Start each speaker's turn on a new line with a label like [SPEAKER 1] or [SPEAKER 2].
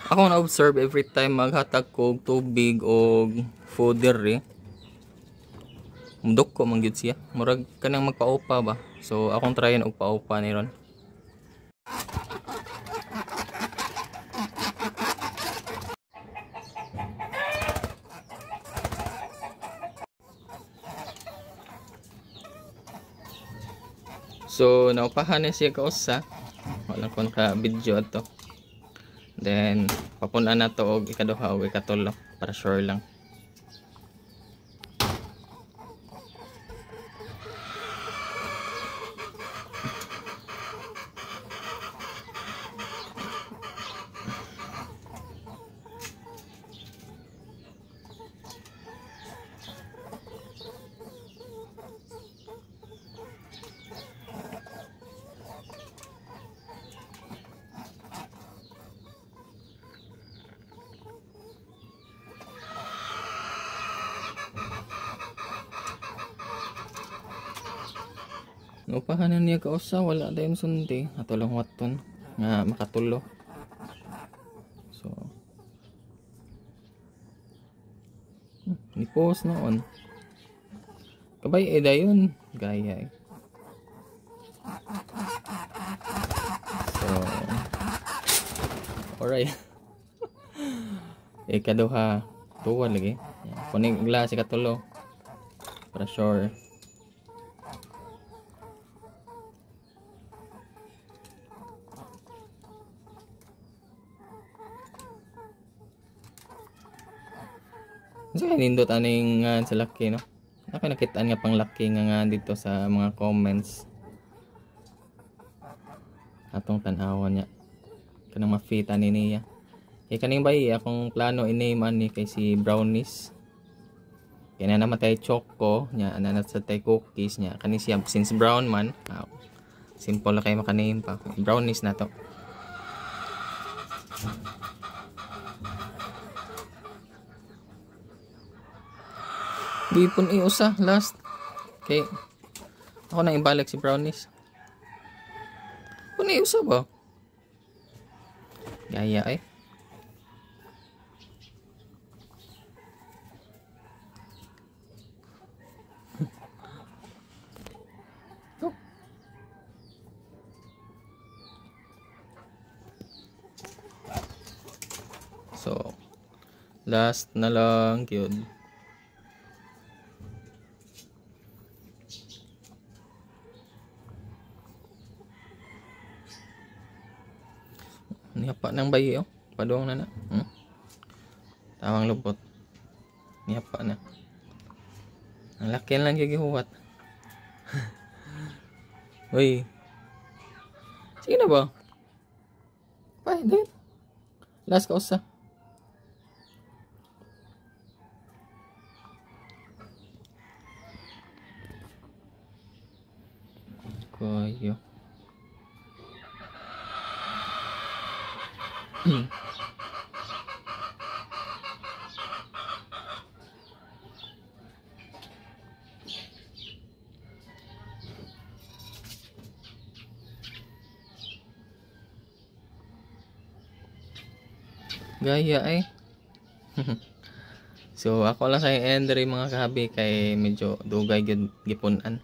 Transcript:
[SPEAKER 1] Ako na-observe every time maghatag ko og tubig o fodder mudok ko man gyud siya. Murag kanang magpa-opa ba. So akong tryin og pa-opa ni ron. So naupahan na siya kausa. Wala kon ka video ato. Then papunan na to og ikaduha og ikatulo para sure lang. Upahanan niya kausa wala dayon sundi ato lang waton nga makatulo. So ni post noon kabay dayon gaya So alright. Ikaduha tuwa lagi kuning glass ikatulo para sure. So nindot aning sa laki no. Ako nakitaan nga pang laki nga dito sa mga comments. Atong tan-awan niya. Kanang mafita ni niya. Kaning bay akong plano i-name ani kay si Brownies. Kaya na namatay choco nya ana sa tay cookies nya kani siya since brown man. Simple lang kay maka-name pa. Brownies na to. Gipon usa last. Okay. Ako nang ibalik si Brownies. Kung usa ba? Gaya So last na lang yun. Niyapa nang bayi paduang na na. Tawang lubot. Niyapa na. Ang laki lang yung gihuwat. Uy. Sige na ba? Bye, din. Last kausa. Koyo. Gaya So ako lang sa end mga kahabi kay medyo dugay gyud gipunan.